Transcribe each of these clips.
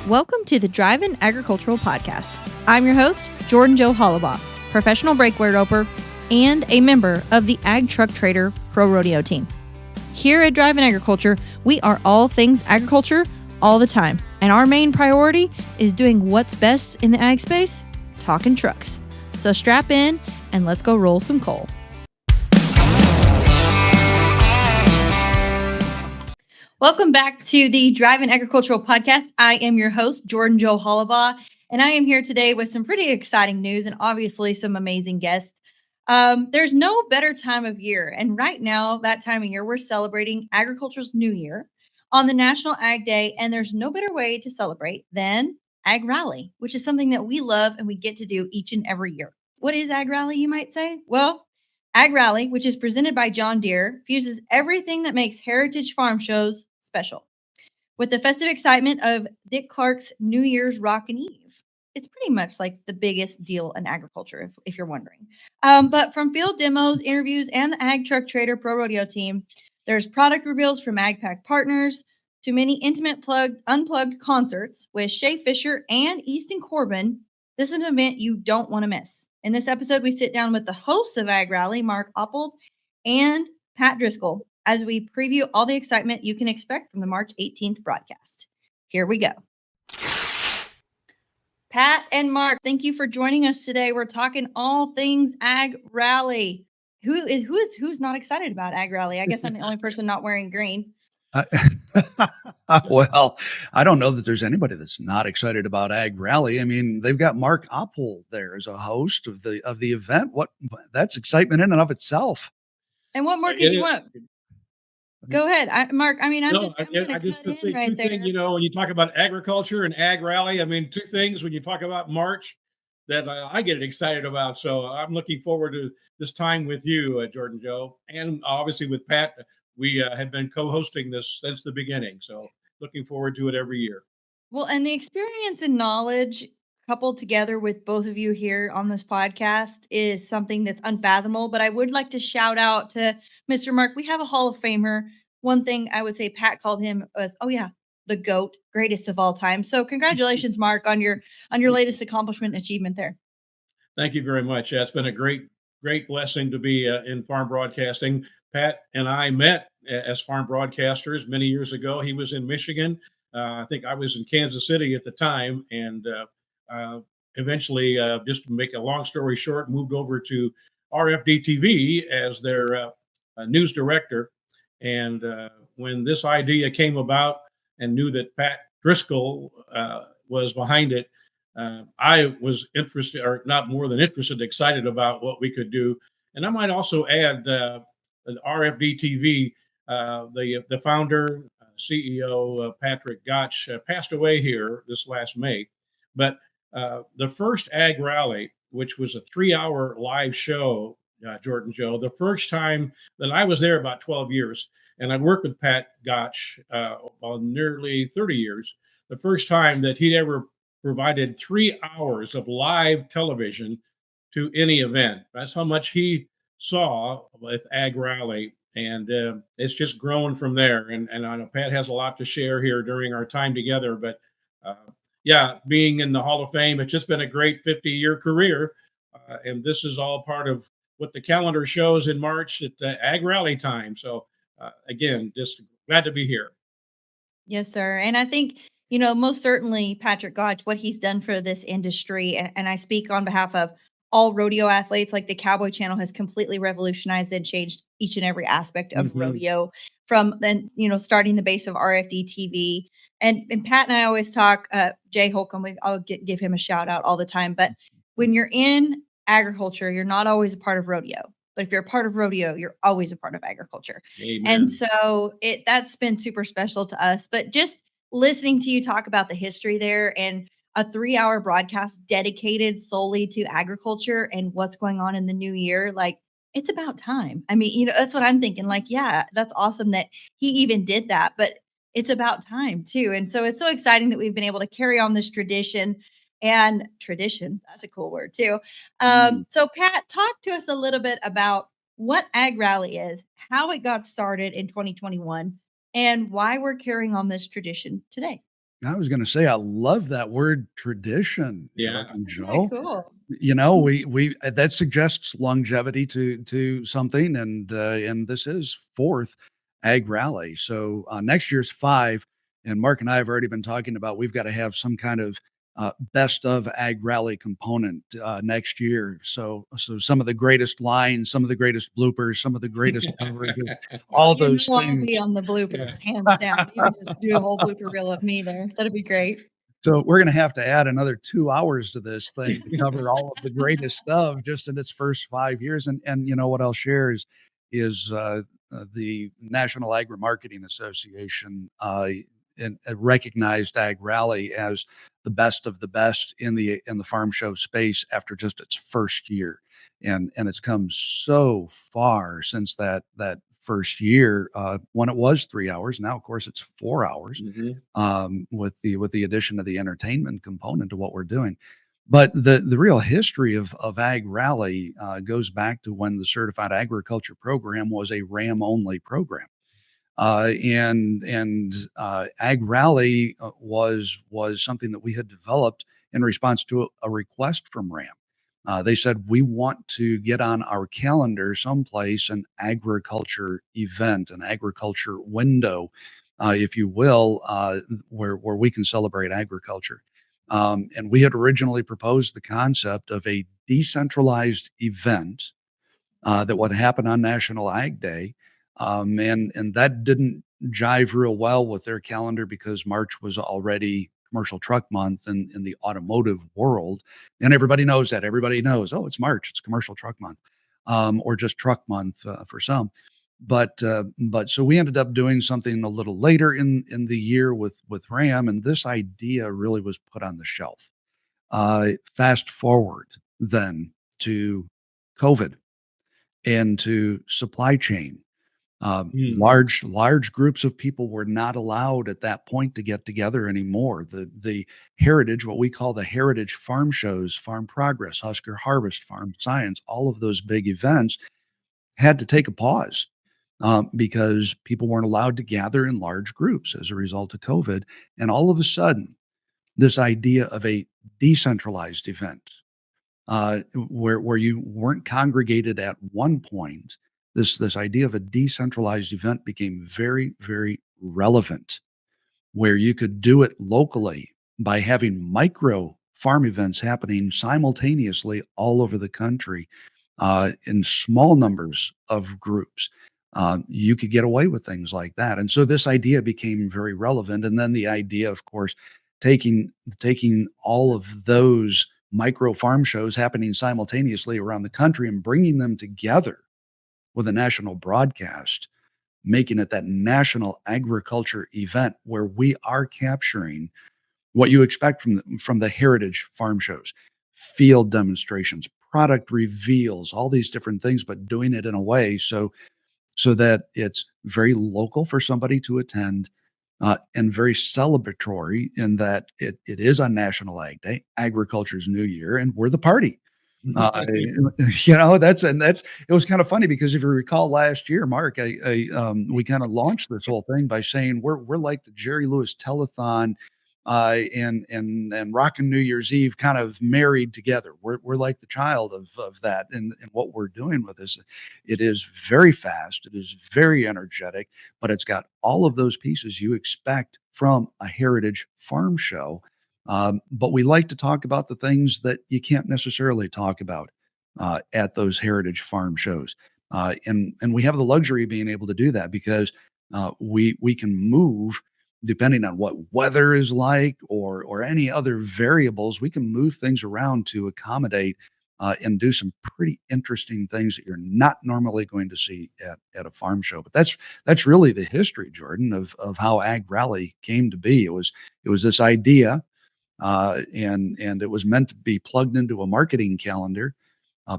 Welcome to the Drivin Agricultural Podcast. I'm your host, Jordan Joe Hollabaugh, professional breakaway roper and a member of the Ag Truck Trader Pro Rodeo team. Here at Drivin Agriculture, we are all things agriculture all the time, and our main priority is doing what's best in the ag space, talking trucks. So strap in and let's go roll some coal. Welcome back to the Drivin Agricultural Podcast. I am your host, Jordan Joe Hollabaugh, and I am here today with some pretty exciting news and obviously some amazing guests. There's no better time of year, and right now, that time of year, we're celebrating agriculture's new year on the National Ag Day, and there's no better way to celebrate than AgRally, which is something that we love and we get to do each and every year. What is AgRally, you might say? Well, AgRally, which is presented by John Deere, fuses everything that makes heritage farm shows special with the festive excitement of Dick Clark's New Year's Rockin' Eve. It's pretty much like the biggest deal in agriculture, if you're wondering. But from field demos, interviews, and the Ag Truck Trader Pro Rodeo team, there's product reveals from AgPack partners to many intimate unplugged concerts with Shay Fisher and Easton Corbin. This is an event you don't want to miss. In this episode, we sit down with the hosts of AgRally, Mark Oppold and Pat Driscoll, as we preview all the excitement you can expect from the March 18th broadcast. Here we go. Pat and Mark, thank you for joining us today. We're talking all things AgRally. Who's not excited about AgRally? I guess I'm the only person not wearing green. Well, I don't know that there's anybody that's not excited about AgRally. I mean, they've got Mark Oppold there as a host of the event. That's excitement in and of itself. And what more could you want? Go ahead, Mark. I mean, I'm just say two things. You know, when you talk about agriculture and AgRally, I mean, two things. When you talk about March, that I get excited about. So I'm looking forward to this time with you, Jordan Joe, and obviously with Pat. We have been co-hosting this since the beginning. So looking forward to it every year. Well, and the experience and knowledge coupled together with both of you here on this podcast is something that's unfathomable. But I would like to shout out to Mr. Mark. We have a Hall of Famer. One thing I would say Pat called him was, oh yeah, the GOAT, greatest of all time. So congratulations, Mark, on your latest accomplishment and achievement there. Thank you very much. Yeah, it's been a great blessing to be in farm broadcasting. Pat and I met as farm broadcasters many years ago. He was in Michigan. I think I was in Kansas City at the time, and eventually, just to make a long story short, moved over to RFD TV as their news director. And when this idea came about and knew that Pat Driscoll was behind it, I was interested, or not more than interested, excited about what we could do. And I might also add RFD TV, the founder, CEO, Patrick Gotch, passed away here this last May. But the first AgRally, which was a 3-hour live show, Jordan Joe, the first time that I was there about 12 years, and I worked with Pat Gotch on nearly 30 years, the first time that he'd ever provided 3 hours of live television to any event. That's how much he saw with AgRally, and it's just grown from there. And I know Pat has a lot to share here during our time together, but yeah, being in the Hall of Fame, it's just been a great 50-year career, and this is all part of what the calendar shows in March at AgRally time. So again, just glad to be here. Yes, sir. And I think, most certainly Patrick Gotch, what he's done for this industry, and I speak on behalf of all rodeo athletes, like the Cowboy Channel has completely revolutionized and changed each and every aspect of rodeo from then, starting the base of RFD TV. And Pat and I always talk, Jay Holcomb, I'll give him a shout out all the time. But when you're in agriculture, you're not always a part of rodeo. But if you're a part of rodeo, you're always a part of agriculture. Amen. And so that's been super special to us. But just listening to you talk about the history there and a 3-hour broadcast dedicated solely to agriculture and what's going on in the new year, like, it's about time. I mean, that's what I'm thinking. Like, yeah, that's awesome that he even did that, but it's about time too. And so it's so exciting that we've been able to carry on this tradition. And tradition, that's a cool word too. So Pat, talk to us a little bit about what AgRally is, how it got started in 2021, and why we're carrying on this tradition today. I was going to say, I love that word tradition, Yeah. Jordan Yeah, Joe. cool. You know, we that suggests longevity to something, and this is fourth Ag Rally. So next year's five, and Mark and I have already been talking about we've got to have some kind of best of Ag Rally component next year. So some of the greatest lines, some of the greatest bloopers, some of the greatest coverages, Oh, all you those know I'll be things. on the Yeah. bloopers, hands down. You can just do a whole blooper reel of me there. That'd be great. So we're going to have to add another 2 hours to this thing to cover all of the greatest stuff just in its first 5 years. And you know what I'll share is the National Agri Marketing Association recognized Ag Rally as the best of the best in the farm show space after just its first year, and it's come so far since that first year when it was 3 hours. Now, of course, it's 4 hours Mhm. with the addition of the entertainment component to what we're doing. But the real history of Ag Rally goes back to when the Certified Agriculture Program was a RAM only program. And Ag Rally was something that we had developed in response to a request from RAM. They said we want to get on our calendar someplace an agriculture event, an agriculture window, if you will, where we can celebrate agriculture. And we had originally proposed the concept of a decentralized event that would happen on National Ag Day, and that didn't jive real well with their calendar because March was already commercial truck month in the automotive world, and everybody knows that. Everybody knows, oh, it's March, it's commercial truck month, or just truck month for some. But so we ended up doing something a little later in the year with Ram, and this idea really was put on the shelf. Fast forward then to COVID and to supply chain. Mm. Large groups of people were not allowed at that point to get together anymore. The heritage, what we call the heritage farm shows, Farm Progress, Husker Harvest, Farm Science, all of those big events had to take a pause because people weren't allowed to gather in large groups as a result of COVID. And all of a sudden, this idea of a decentralized event where you weren't congregated at one point, this idea of a decentralized event became very relevant, where you could do it locally by having micro farm events happening simultaneously all over the country in small numbers of groups. You could get away with things like that, and so this idea became very relevant. And then the idea, of course, taking all of those micro farm shows happening simultaneously around the country and bringing them together with a national broadcast, making it that national agriculture event where we are capturing what you expect from the heritage farm shows, field demonstrations, product reveals, all these different things, but doing it in a way so that it's very local for somebody to attend, and very celebratory in that it is on National Ag Day, agriculture's new year, and we're the party. Uh, that's it was kind of funny because if you recall last year, Mark, we kind of launched this whole thing by saying we're like the Jerry Lewis telethon, and Rockin' New Year's Eve kind of married together. We're like the child of that, and what we're doing with this, it is very fast, it is very energetic, but it's got all of those pieces you expect from a heritage farm show. But we like to talk about the things that you can't necessarily talk about at those heritage farm shows, and we have the luxury of being able to do that because we can move depending on what weather is like or any other variables. We can move things around to accommodate and do some pretty interesting things that you're not normally going to see at a farm show. But that's really the history, Jordan, of how Ag Rally came to be. It was this idea and it was meant to be plugged into a marketing calendar.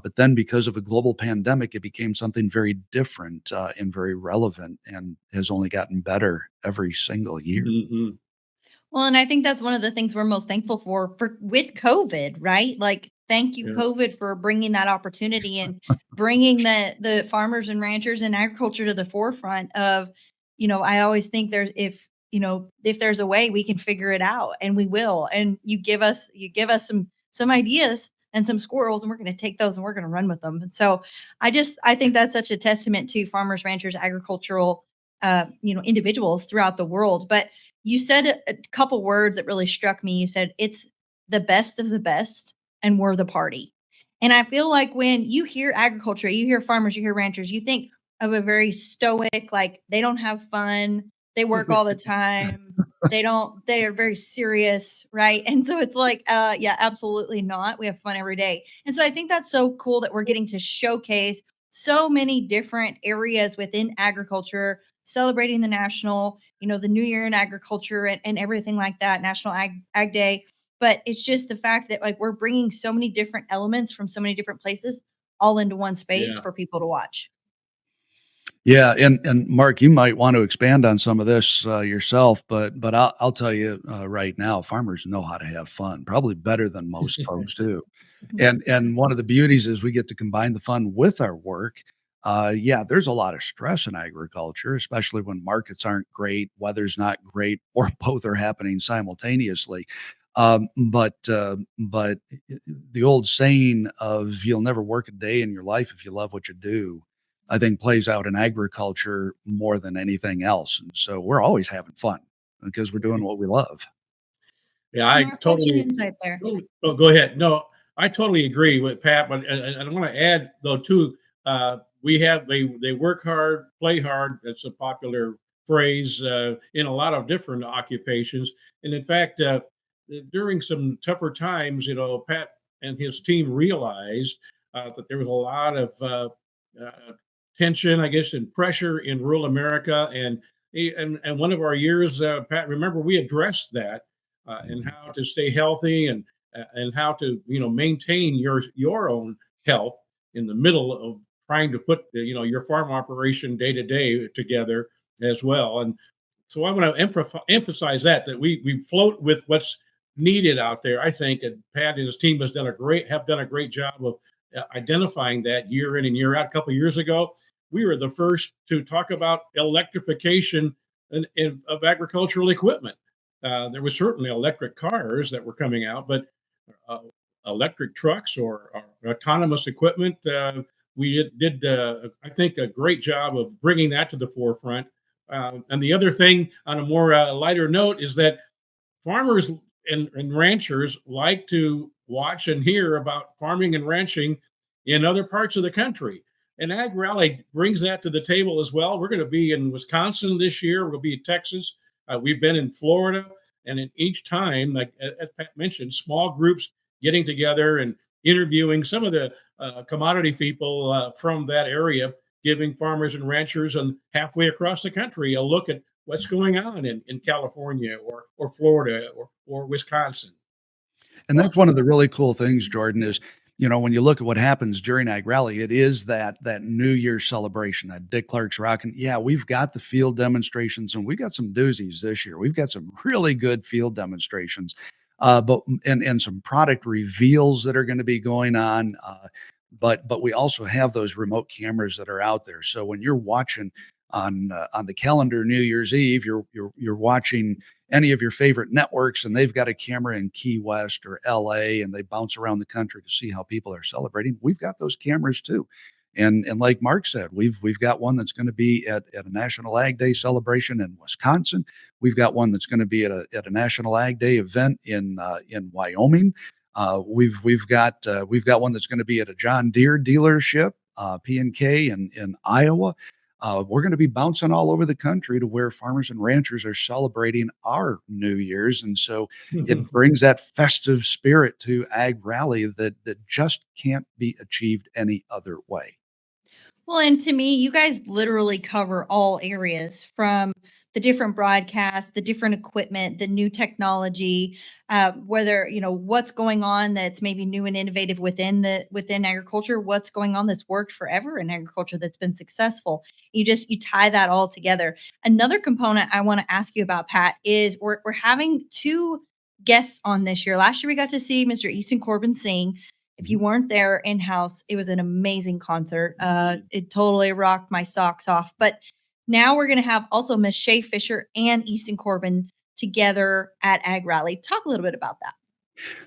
But then, because of a global pandemic, it became something very different and very relevant, and has only gotten better every single year. Mhm. Well, and I think that's one of the things we're most thankful for with COVID, right? Like, thank you, Yeah. COVID, for bringing that opportunity and bringing the farmers and ranchers and agriculture to the forefront of, I always think there's if if there's a way, we can figure it out, and we will. And you give us some ideas and some squirrels, and we're going to take those and we're going to run with them. And so I think that's such a testament to farmers, ranchers, agricultural individuals throughout the world. But you said a couple words that really struck me. You said it's the best of the best, and we're the party. And I feel like when you hear agriculture, you hear farmers, you hear ranchers, you think of a very stoic, like they don't have fun, they work all the time, they are very serious, right? And so it's like, yeah, absolutely not. We have fun every day. And so I think that's so cool that we're getting to showcase so many different areas within agriculture, celebrating the the New Year in agriculture, and everything like that, National Ag Day. But it's just the fact that like we're bringing so many different elements from so many different places all into one space Yeah. for people to watch. Yeah, and Mark, you might want to expand on some of this yourself, but I'll tell you right now, farmers know how to have fun, probably better than most folks do. And one of the beauties is we get to combine the fun with our work. Yeah, there's a lot of stress in agriculture, especially when markets aren't great, weather's not great, or both are happening simultaneously. But the old saying of "you'll never work a day in your life if you love what you do," I think plays out in agriculture more than anything else. And so we're always having fun because we're doing what we love. Yeah, I Mark, what's your totally. insight there? Oh, go ahead. No, I totally agree with Pat, but and I want to add though too. We have they work hard, play hard. That's a popular phrase in a lot of different occupations. And in fact, during some tougher times, Pat and his team realized that there was a lot of uh, tension, I guess, and pressure in rural America. And one of our years, Pat, remember we addressed that and Mhm. how to stay healthy and how to maintain your own health in the middle of trying to put your farm operation day to day together as well. And so I want to emphasize that we float with what's needed out there. I think, and Pat and his team have done a great job of identifying that year in and year out. A couple of years ago, we were the first to talk about electrification of agricultural equipment. There was certainly electric cars that were coming out, but uh, electric trucks or autonomous equipment, we did I think, a great job of bringing that to the forefront. And the other thing, on a more lighter note, is that farmers and ranchers like to watch and hear about farming and ranching in other parts of the country. And Ag Rally brings that to the table as well. We're going to be in Wisconsin this year. We'll be in Texas. We've been in Florida. And in each time, like as Pat mentioned, small groups getting together and interviewing some of the commodity people from that area, giving farmers and ranchers and halfway across the country a look at what's going on in California or Florida or Wisconsin. And Well, that's one of the really cool things, Jordan, is, when you look at what happens during Ag Rally, it is that New Year's celebration, that Dick Clark's rocking. Yeah, we've got the field demonstrations, and we got some doozies this year. We've got some really good field demonstrations, but and some product reveals that are going to be going on. But we also have those remote cameras that are out there. So when you're watching on the calendar New Year's Eve, you're watching any of your favorite networks, and they've got a camera in Key West or LA, and they bounce around the country to see how people are celebrating. We've got those cameras too. And like Mark said, we've got one that's going to be at a National Ag Day celebration in Wisconsin. We've got one that's going to be at a National Ag Day event in Wyoming. We've got one that's going to be at a John Deere dealership, P&K in Iowa. We're going to be bouncing all over the country to where farmers and ranchers are celebrating our New Year's, and so it brings that festive spirit to Ag Rally that just can't be achieved any other way. Well, and to me, you guys literally cover all areas from the different broadcasts, the different equipment, the new technology, whether what's going on that's maybe new and innovative within agriculture, what's going on that's worked forever in agriculture that's been successful. You tie that all together. Another component I want to ask you about, Pat, is we're having two guests on this year. Last year we got to see Mr. Easton Corbin sing. If you Mhm. weren't there in house, it was an amazing concert. It totally rocked my socks off. But Now we're going to have also Miss Shay Fisher and Easton Corbin together at AgRally. Talk a little bit about that.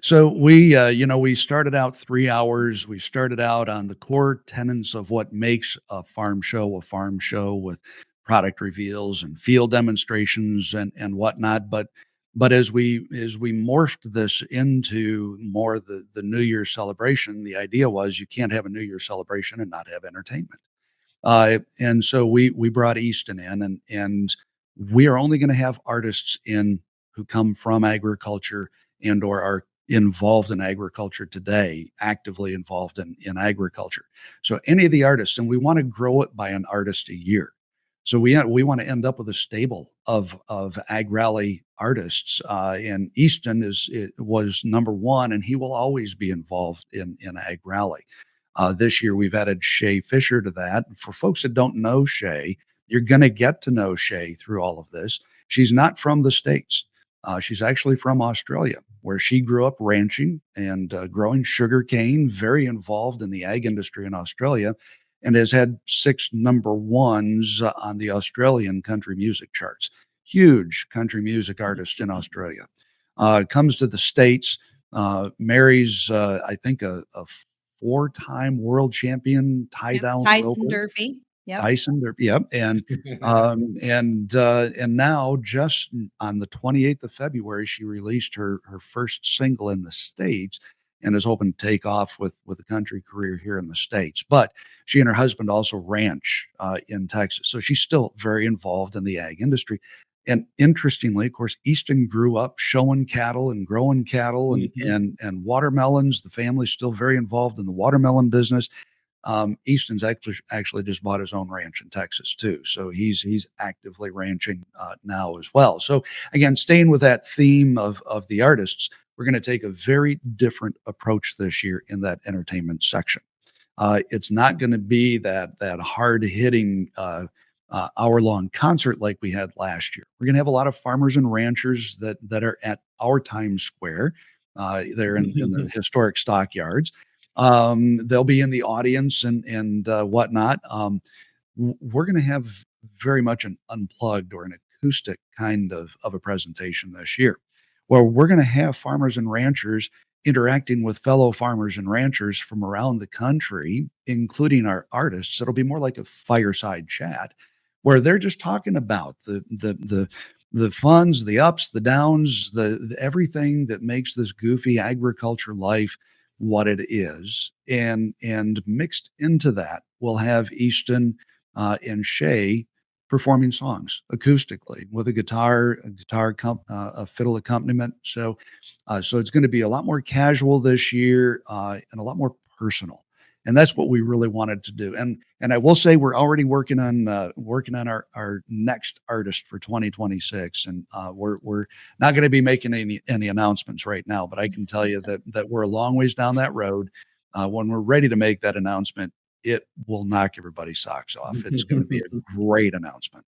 So we started out 3 hours. We started out on the core tenets of what makes a farm show with product reveals and field demonstrations and whatnot. But as we morphed this into more the New Year celebration, the idea was you can't have a New Year celebration and not have entertainment. And so we brought Easton in, and we are only going to have artists in who come from agriculture and or are involved in agriculture today, actively involved in agriculture. So any of the artists, and we want to grow it by an artist a year. So we want to end up with a stable of Ag Rally artists, and Easton was number one, and he will always be involved in Ag Rally. This year, we've added Shay Fisher to that. For folks that don't know Shay, you're going to get to know Shay through all of this. She's not from the States. She's actually from Australia, where she grew up ranching and growing sugar cane, very involved in the ag industry in Australia, and has had 6 number ones on the Australian country music charts. Huge country music artist in Australia. Comes to the States, marries, I think, a four-time world champion tie Yep. down Tyson roper. Durfee. Yep. Tyson, there, yep, and now just on the 28th of February, she released her first single in the States and is hoping to take off with a country career here in the States. But she and her husband also ranch in Texas, so she's still very involved in the ag industry. And interestingly, of course, Easton grew up showing cattle and growing cattle Mhm. and watermelons. The family's still very involved in the watermelon business. Easton's actually just bought his own ranch in Texas too, so he's actively ranching now as well. So again, staying with that theme of the artists, we're going to take a very different approach this year in that entertainment section. It's not going to be that hard hitting hour long concert like we had last year. We're going to have a lot of farmers and ranchers that are at our Times Square. They're in the historic stockyards. They'll be in the audience and whatnot. We're going to have very much an unplugged or an acoustic kind of a presentation this year, where we're going to have farmers and ranchers interacting with fellow farmers and ranchers from around the country, including our artists. It'll be more like a fireside chat, where they're just talking about the funds, the ups, the downs, the everything that makes this goofy agriculture life what it is. And mixed into that, we'll have Easton and Shay performing songs acoustically with a fiddle accompaniment. So it's going to be a lot more casual this year and a lot more personal. And that's what we really wanted to do. And I will say we're already working on our next artist for 2026, and we're not going to be making any announcements right now. But I can tell you that we're a long ways down that road. When we're ready to make that announcement, it will knock everybody's socks off. It's going to be a great announcement.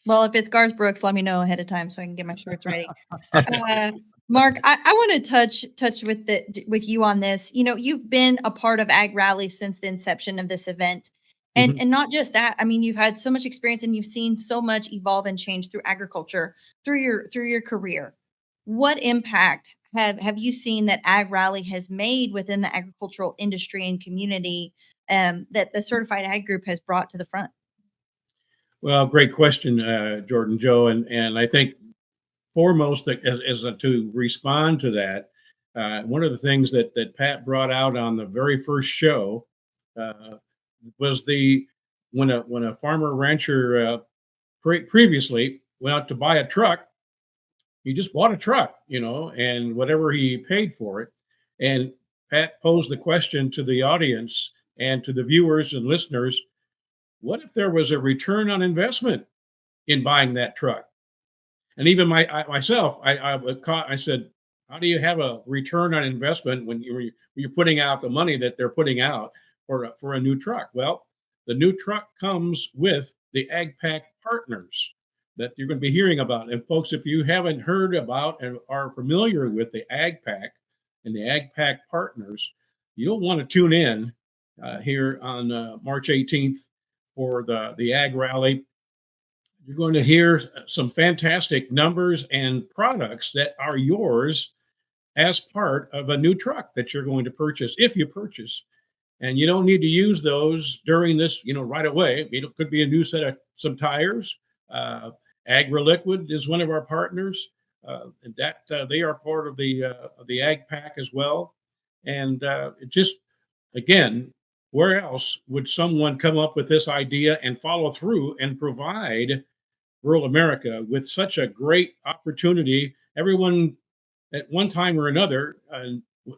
Well, if it's Garth Brooks, let me know ahead of time so I can get my shirts ready. Uh, Mark, I want to touch with you on this. You know, you've been a part of Ag Rally since the inception of this event. And Mhm. and not just that, I mean, you've had so much experience and you've seen so much evolve and change through agriculture through your career. What impact have you seen that Ag Rally has made within the agricultural industry and community that the Certified Ag Group has brought to the front? Well, great question, Jordan Joe, and I think foremost to respond to that, one of the things that Pat brought out on the very first show uh, was the when a farmer rancher previously went out to buy a truck, he just bought a truck, and whatever he paid for it. And Pat posed the question to the audience and to the viewers and listeners: what if there was a return on investment in buying that truck? And even myself, I said, how do you have a return on investment when you're putting out the money that they're putting out for a new truck? Well, the new truck comes with the Ag Pack partners that you're going to be hearing about. And folks, if you haven't heard about and are familiar with the Ag Pack and the Ag Pack partners, you'll want to tune in here on March 18th for the Ag Rally. You're going to hear some fantastic numbers and products that are yours as part of a new truck that you're going to purchase if you purchase. And you don't need to use those during this, right away. It could be a new set of some tires. Uh, AgRaliquid is one of our partners. That They are part of the Ag Pack as well. And it just again, where else would someone come up with this idea and follow through and provide rural America with such a great opportunity? Everyone at one time or another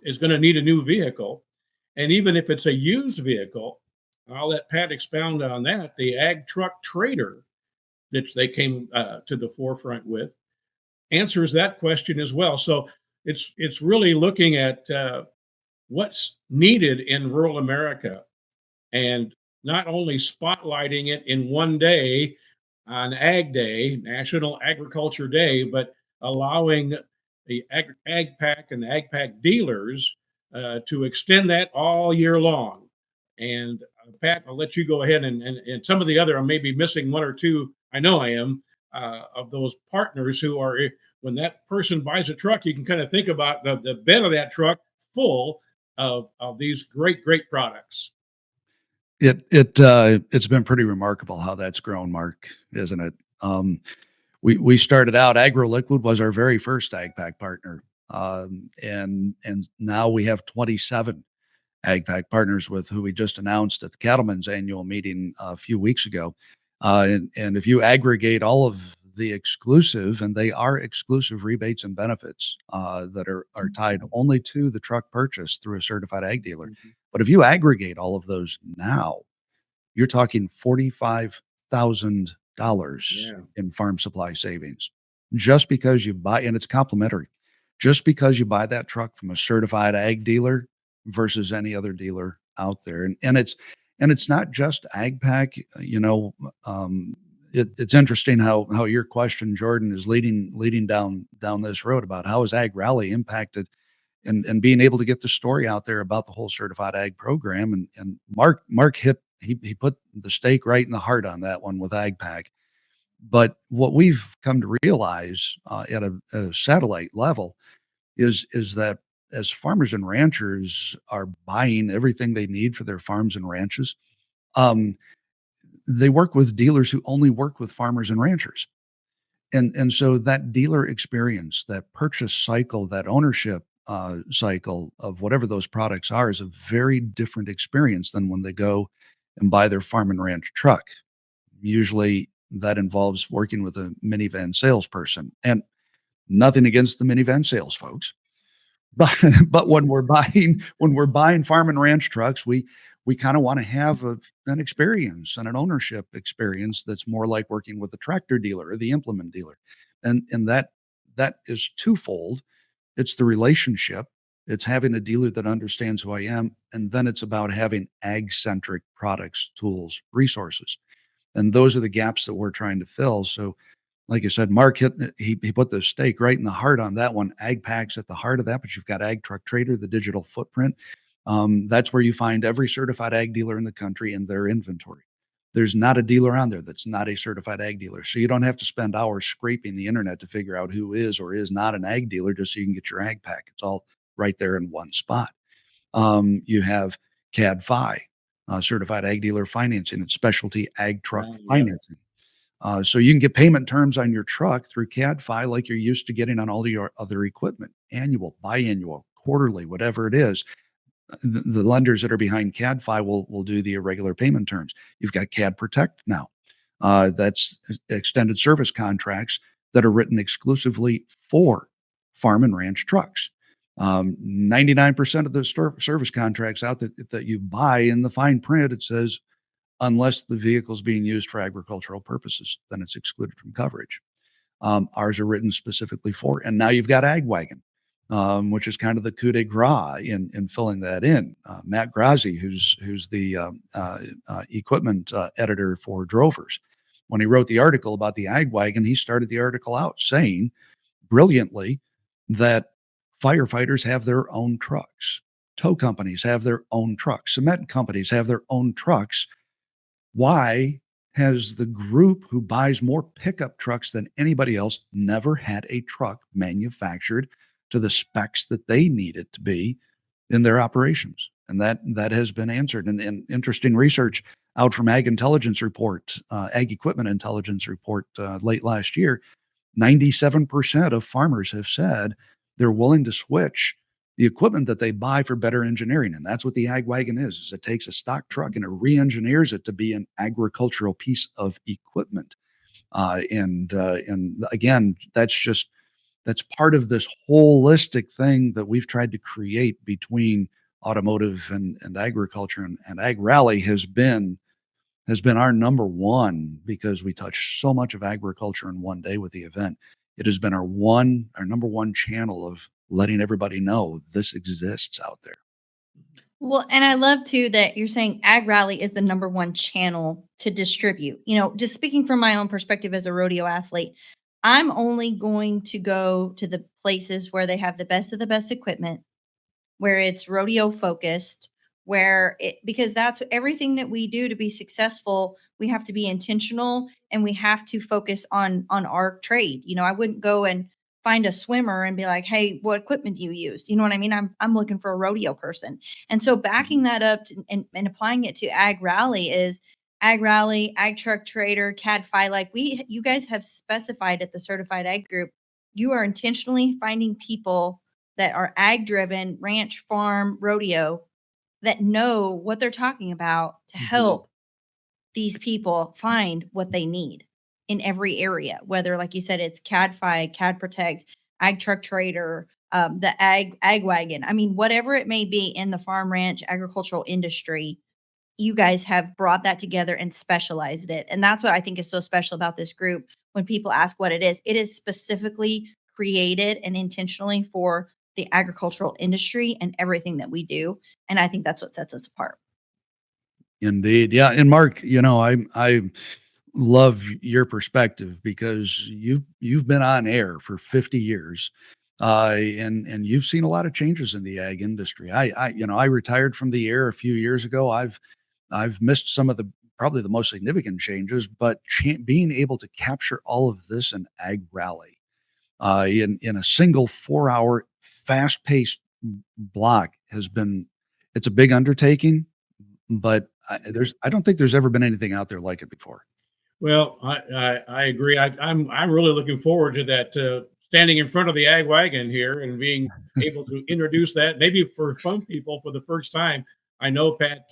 is going to need a new vehicle. And even if it's a used vehicle, I'll let Pat expound on that. The Ag Truck Trader that they came to the forefront with answers that question as well. So it's really looking at what's needed in rural America, and not only spotlighting it in one day on Ag Day, National Agriculture Day, but allowing the Ag Pack and the Ag Pack dealers to extend that all year long. And Pat, I'll let you go ahead and some of the other, I may be missing one or two, I know I am, of those partners who are, when that person buys a truck, you can kind of think about the bed of that truck full of these great products. It's been pretty remarkable how that's grown, Mark, isn't it? We started out, AgRaliquid was our very first Ag Pack partner. And now we have 27 Ag Pack partners with who we just announced at the Cattlemen's annual meeting a few weeks ago. And if you aggregate all of the exclusive, and they are exclusive rebates and benefits that are tied only to the truck purchase through a certified ag dealer. Mhm. But if you aggregate all of those now, you're talking $45,000 Yeah. in farm supply savings just because you buy, and it's complimentary, just because you buy that truck from a certified ag dealer versus any other dealer out there. And it's not just ag pack, it's interesting how your question, Jordan, is leading down this road about how is AgRally impacted, and being able to get the story out there about the whole certified ag program. And Mark he put the stake right in the heart on that one with Ag Pack. But what we've come to realize at a satellite level is that as farmers and ranchers are buying everything they need for their farms and ranches, um, they work with dealers who only work with farmers and ranchers. And so that dealer experience, that purchase cycle, that ownership cycle of whatever those products are is a very different experience than when they go and buy their farm and ranch truck. Usually that involves working with a minivan salesperson, and nothing against the minivan sales folks. But but when we're buying farm and ranch trucks, we kind of want to have an experience and an ownership experience that's more like working with the tractor dealer or the implement dealer. And that is twofold. It's the relationship. It's having a dealer that understands who I am, and then it's about having ag-centric products, tools, resources. And those are the gaps that we're trying to fill. So like you said, Mark he put the stake right in the heart on that one. Ag Pack's at the heart of that, but you've got Ag Truck Trader, the digital footprint. That's where you find every certified ag dealer in the country in their inventory. There's not a dealer on there that's not a certified ag dealer. So you don't have to spend hours scraping the internet to figure out who is or is not an ag dealer just so you can get your Ag Pack. It's all right there in one spot. You have CAD-FI, certified ag dealer financing and specialty ag truck Yep. financing. So you can get payment terms on your truck through CAD-FI like you're used to getting on all your other equipment, annual, biannual, quarterly, whatever it is. The lenders that are behind CAD-FI will do the irregular payment terms. You've got CAD Protect now. That's extended service contracts that are written exclusively for farm and ranch trucks. 99% of the service contracts out that you buy, in the fine print, it says unless the vehicle is being used for agricultural purposes, then it's excluded from coverage. Ours are written specifically for, and now you've got AgWagon, which is kind of the coup de grace in filling that in. Matt Grazi, who's the equipment editor for Drovers, when he wrote the article about the AgWagon, he started the article out saying brilliantly that firefighters have their own trucks, tow companies have their own trucks, cement companies have their own trucks. Why has the group who buys more pickup trucks than anybody else never had a truck manufactured to the specs that they need it to be in their operations. And that has been answered. And interesting research out from Ag Equipment Intelligence Report late last year, 97% of farmers have said they're willing to switch the equipment that they buy for better engineering. And that's what the ag wagon is it takes a stock truck and it re-engineers it to be an agricultural piece of equipment. And again, that's part of this holistic thing that we've tried to create between automotive and agriculture. And AgRally has been our number one because we touch so much of agriculture in one day with the event. It has been our number one channel of letting everybody know this exists out there. Well, and I love too that you're saying AgRally is the number one channel to distribute. Just speaking from my own perspective as a rodeo athlete, I'm only going to go to the places where they have the best of the best equipment, where it's rodeo focused, because that's everything that we do to be successful. We have to be intentional and we have to focus on our trade. I wouldn't go and find a swimmer and be like, "Hey, what equipment do you use?" You know what I mean? I'm looking for a rodeo person. And so backing that up and applying it to Ag Rally is Ag Rally, Ag Truck Trader, CAD Fi. Like you guys have specified at the Certified Ag Group, you are intentionally finding people that are ag driven, ranch, farm, rodeo, that know what they're talking about to Mhm. help these people find what they need in every area, whether, like you said, it's CAD-FI, CAD Protect, Ag Truck Trader, the ag wagon. I mean, whatever it may be in the farm, ranch, agricultural industry, you guys have brought that together and specialized it. And that's what I think is so special about this group. When people ask what it is specifically created and intentionally for the agricultural industry and everything that we do. And I think that's what sets us apart. Indeed. Yeah. And Mark, I love your perspective because you've been on air for 50 years. And you've seen a lot of changes in the ag industry. I retired from the air a few years ago. I've missed some of the probably the most significant changes, but being able to capture all of this in Ag Rally in a single 4 hour fast paced block it's a big undertaking, but I don't think there's ever been anything out there like it before. Well, I agree. I'm really looking forward to that, standing in front of the ag wagon here and being able to introduce that maybe for some people for the first time. I know, Pat,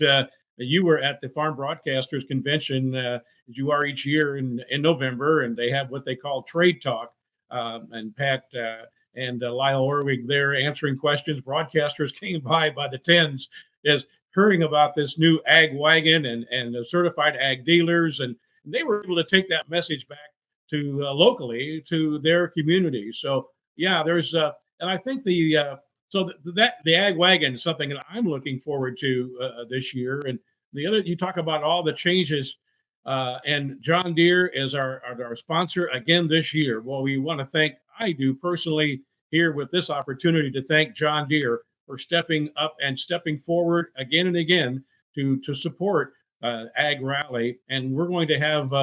you were at the Farm Broadcasters Convention, as you are each year in November, and they have what they call Trade Talk. And Pat and Lyle Orwig there answering questions. Broadcasters came by the tens, is hearing about this new ag wagon and the certified ag dealers, and they were able to take that message back to locally to their community. So yeah, and I think the ag wagon is something that I'm looking forward to this year. And the other, you talk about all the changes, and John Deere is our sponsor again this year. Well, we want to thank, I do personally here with this opportunity to thank John Deere for stepping up and stepping forward again and again to support Ag Rally, and we're going to have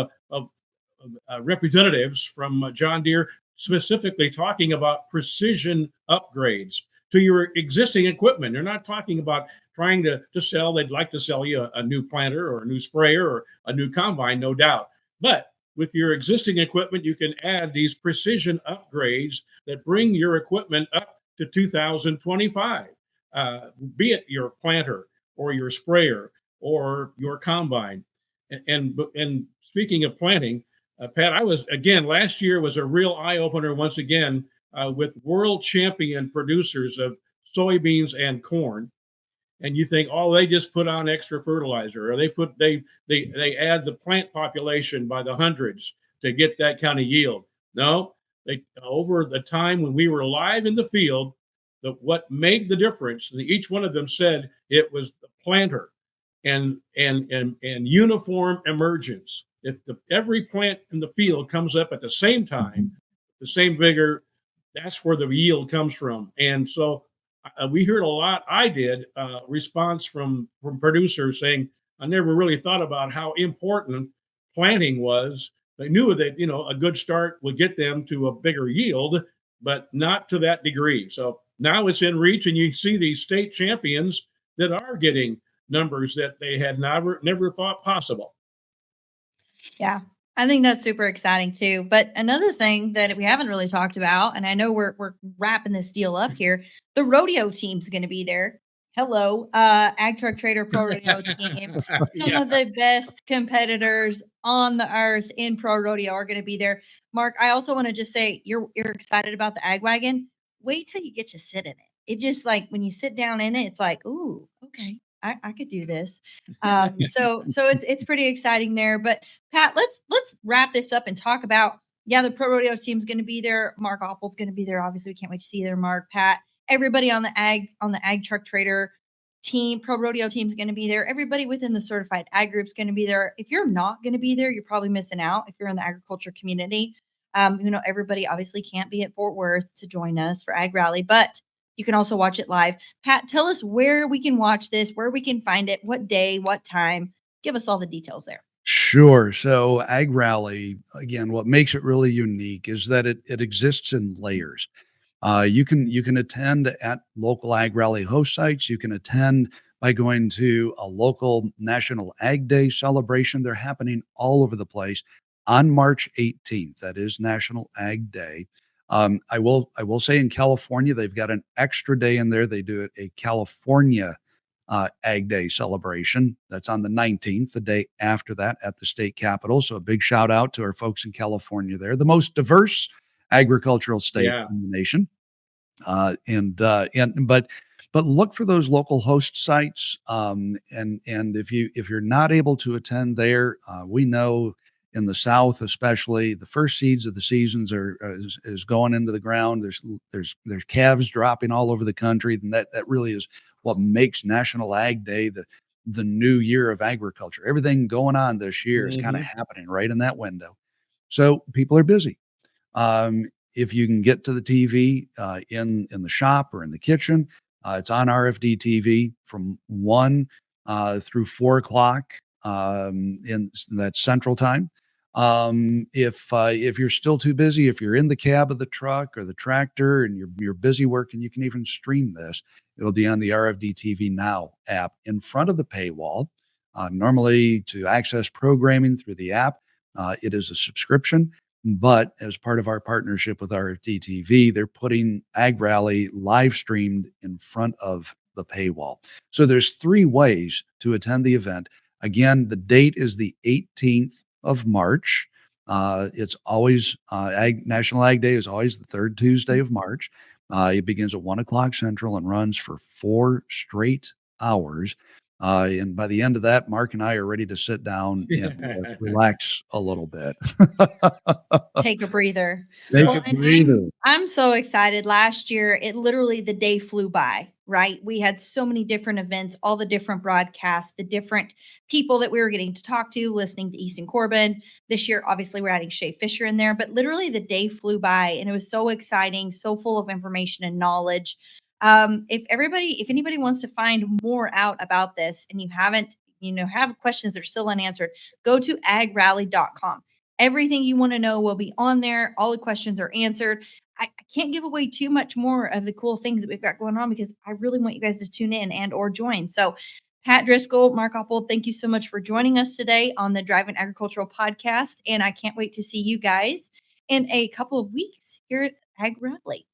representatives from John Deere specifically talking about precision upgrades to your existing equipment. They're not talking about trying to sell. They'd like to sell you a new planter or a new sprayer or a new combine, no doubt. But with your existing equipment, you can add these precision upgrades that bring your equipment up to 2025, be it your planter or your sprayer or your combine. And speaking of planting, Pat, I was again last year was a real eye opener once again with world champion producers of soybeans and corn. And you think, oh, they just put on extra fertilizer, or they add the plant population by the hundreds to get that kind of yield. No, they over the time when we were live in the field, what made the difference, and each one of them said it was the planter and uniform emergence. If every plant in the field comes up at the same time, the same vigor, that's where the yield comes from. And so we heard a lot. I did response from producers saying, "I never really thought about how important planting was. They knew that, a good start would get them to a bigger yield, but not to that degree. So now it's in reach, and you see these state champions that are getting numbers that they had never thought possible. Yeah. I think that's super exciting too. But another thing that we haven't really talked about, and I know we're wrapping this deal up here, the rodeo team's going to be there. Hello, Ag Truck Trader Pro Rodeo team. Some Yeah. of the best competitors on the earth in pro rodeo are going to be there. Mark, I also want to just say you're excited about the ag wagon. Wait till you get to sit in it. It just like when you sit down in it, it's like, ooh, okay, I could do this. So it's pretty exciting there. But Pat, let's wrap this up and talk about the pro rodeo team's going to be there. Mark Oppel's going to be there. Obviously, we can't wait to see you there, Mark. Pat, everybody on the ag truck trader team, pro rodeo team's going to be there. Everybody within the certified ag group's going to be there. If you're not going to be there, you're probably missing out. If you're in the agriculture community, everybody obviously can't be at Fort Worth to join us for AgRally, but you can also watch it live. Pat, tell us where we can watch this, where we can find it, what day, what time. Give us all the details there. Sure. So Ag Rally, again, what makes it really unique is that it exists in layers. You can attend at local Ag Rally host sites. You can attend by going to a local National Ag Day celebration. They're happening all over the place on March 18th. That is National Ag Day. I will say in California they've got an extra day in there. They do it a California Ag Day celebration. That's on the 19th, the day after that at the state capitol. So a big shout out to our folks in California there, the most diverse agricultural state Yeah. in the nation. But look for those local host sites. And if you're not able to attend there, we know in the South, especially, the first seeds of the seasons is going into the ground. There's calves dropping all over the country, and that really is what makes National Ag Day the new year of agriculture. Everything going on this year is kind of Hmm. happening right in that window. So people are busy. Um, if you can get to the TV in the shop or in the kitchen, it's on RFD TV from 1 through 4 o'clock in that Central Time. If you're still too busy, if you're in the cab of the truck or the tractor and you're busy working, you can even stream this. It'll be on the RFD TV Now app in front of the paywall. Normally, to access programming through the app, it is a subscription. But as part of our partnership with RFD TV, they're putting AgRally live streamed in front of the paywall. So there's 3 ways to attend the event. Again, the date is the 18th of March. It's always National Ag Day is always the third Tuesday of March. It begins at 1 o'clock Central and runs for 4 straight hours. And by the end of that, Mark and I are ready to sit down and relax a little bit. Take a breather. Take Yeah. Well, a and breather. I'm so excited. Last year, it literally the day flew by, right? We had so many different events, all the different broadcasts, the different people that we were getting to talk to, listening to Easton Corbin. This year, obviously, we're adding Shay Fisher in there, but literally the day flew by and it was so exciting, so full of information and knowledge. If anybody wants to find more out about this and you haven't, have questions that are still unanswered, go to agrally.com. Everything you want to know will be on there. All the questions are answered. I can't give away too much more of the cool things that we've got going on because I really want you guys to tune in and or join. So Pat Driscoll, Mark Oppel, thank you so much for joining us today on the Drivin Agricultural Podcast. And I can't wait to see you guys in a couple of weeks here at Ag Rally.